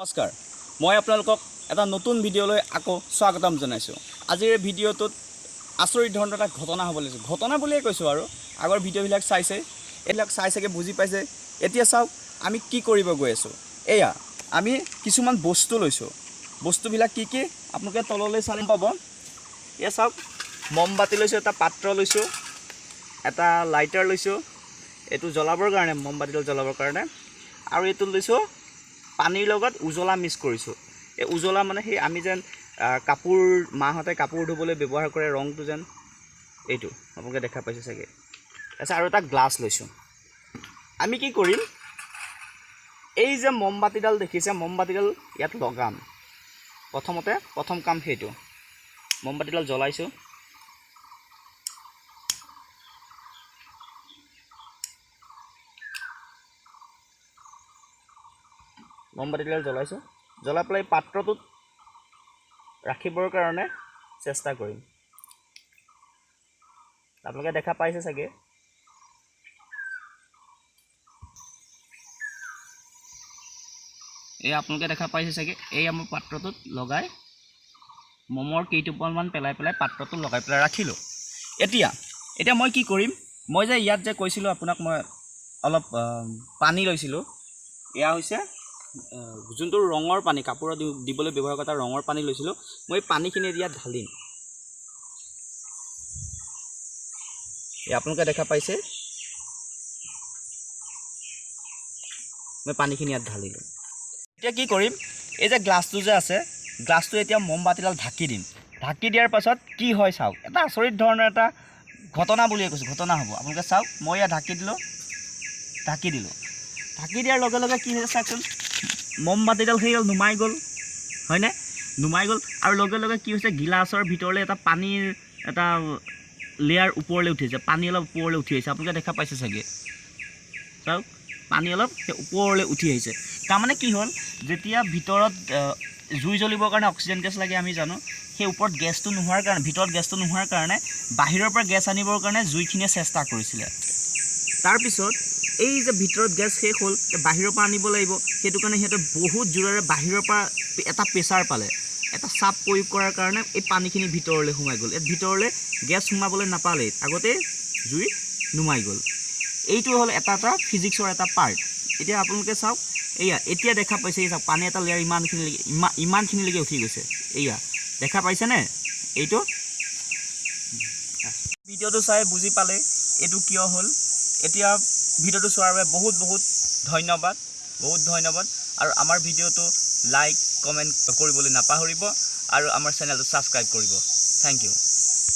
নমস্কাৰ মই আপোনালোকক এটা নতুন ভিডিঅ'লৈ আকৌ স্বাগতম জনাইছোঁ। আজিৰ ভিডিঅ'টোত আচৰিত ধৰণৰ এটা ঘটনা হ'ব লৈছে। ঘটনা বুলিয়ে কৈছোঁ আৰু আগৰ ভিডিঅ'বিলাক চাইছে, এইবিলাক চাগে বুজি পাইছে। এতিয়া চাওক আমি কি কৰিব গৈ আছোঁ। এয়া আমি কিছুমান বস্তু লৈছোঁ। বস্তুবিলাক কি কি আপোনালোকে তললৈ চালে পাব। এয়া চাওক মমবাতি লৈছোঁ, এটা পাত্ৰ লৈছোঁ, এটা লাইটাৰ লৈছোঁ, এইটো জ্বলাবৰ কাৰণে মমবাতিটো জ্বলাবৰ কাৰণে, আৰু এইটো লৈছোঁ পানীৰ লগত উজলা মিক্স কৰিছোঁ। এই উজলা মানে সেই আমি যেন কাপোৰ মাহঁতে কাপোৰ ধুবলৈ ব্যৱহাৰ কৰে ৰংটো যেন এইটো আপোনালোকে দেখা পাইছে চাগে। তাৰপিছত আৰু এটা গ্লাছ লৈছোঁ। আমি কি কৰিম, এই যে মমবাতিডাল দেখিছে, মমবাতিডাল ইয়াত লগাম। প্ৰথম কাম সেইটো, মমবাতিডাল জ্বলাইছোঁ। মমবাতিডাল জ্বলাইছোঁ, জ্বলাই পেলাই পাত্ৰটোত ৰাখিবৰ কাৰণে চেষ্টা কৰিম। আপোনালোকে দেখা পাইছে চাগে। এই আপোনালোকে দেখা পাইছে চাগে, এই আমাৰ পাত্ৰটোত লগাই মমৰ কেইটোপালমান পেলাই পাত্ৰটোত লগাই পেলাই ৰাখিলোঁ। এতিয়া মই কি কৰিম, মই যে ইয়াত যে কৈছিলোঁ আপোনাক মই অলপ পানী লৈছিলোঁ, এয়া হৈছে যোনটো ৰঙৰ পানী, কাপোৰত দিবলৈ ব্যৱহাৰ কৰা ৰঙৰ পানী লৈছিলোঁ। মই এই পানীখিনি ইয়াত ঢালিম। এই আপোনালোকে দেখা পাইছে, মই পানীখিনি ইয়াত ঢালিলোঁ। এতিয়া কি কৰিম, এই যে গ্লাছটো যে আছে, গ্লাছটো এতিয়া মমবাতিডাল ঢাকি দিম। ঢাকি দিয়াৰ পাছত কি হয় চাওক, এটা আচৰিত ধৰণৰ এটা ঘটনা বুলিয়ে কৈছোঁ, ঘটনা হ'ব। আপোনালোকে চাওক, মই ইয়াত ঢাকি দিলোঁ। ঢাকি দিয়াৰ লগে লগে কি হৈছে চাওকচোন, মমবাতিডাল সেইডাল নুমাই গ'ল, হয়নে? নুমাই গ'ল। আৰু লগে লগে কি হৈছে, গিলাচৰ ভিতৰলৈ এটা পানীৰ এটা লেয়াৰ ওপৰলৈ উঠিছে, পানী অলপ ওপৰলৈ উঠি আহিছে। আপোনালোকে দেখা পাইছে চাগে, চাওক পানী অলপ সেই ওপৰলৈ উঠি আহিছে। তাৰমানে কি হ'ল, যেতিয়া ভিতৰত জুই জ্বলিবৰ কাৰণে অক্সিজেন গেছ লাগে আমি জানো, সেই ওপৰত গেছটো নোহোৱাৰ কাৰণে, ভিতৰত গেছটো নোহোৱাৰ কাৰণে বাহিৰৰ পৰা গেছ আনিবৰ কাৰণে জুইখিনিয়ে চেষ্টা কৰিছিলে। তাৰপিছত এই যে ভিতৰত গেছ শেষ হ'ল, বাহিৰৰ পৰা আনিব লাগিব। সেইটো কাৰণে সিহঁতে বহুত জোৰেৰে বাহিৰৰ পৰা এটা প্ৰেছাৰ পালে, এটা চাপ প্ৰয়োগ কৰাৰ কাৰণে এই পানীখিনি ভিতৰলৈ সোমাই গ'ল। ইয়াত ভিতৰলৈ গেছ সোমাবলৈ নাপালেই, আগতেই জুই নুমাই গ'ল। এইটো হ'ল এটা ফিজিক্সৰ এটা পাৰ্ট। এতিয়া আপোনালোকে চাওক, এতিয়া দেখা পাইছে, এই চাওক পানী এটা লেয়াৰ ইমানখিনিলৈকে উঠি গৈছে। এয়া দেখা পাইছেনে? এইটো ভিডিঅ'টো চাই বুজি পালে এইটো কিয় হ'ল। এতিয়া ভিডিঅ'টো চোৱাৰ বাবে বহুত ধন্যবাদ, আৰু আমাৰ ভিডিঅ'টো লাইক কমেণ্ট কৰিবলৈ নাপাহৰিব, আৰু আমাৰ চেনেলটো ছাবস্ক্ৰাইব কৰিব। Thank U.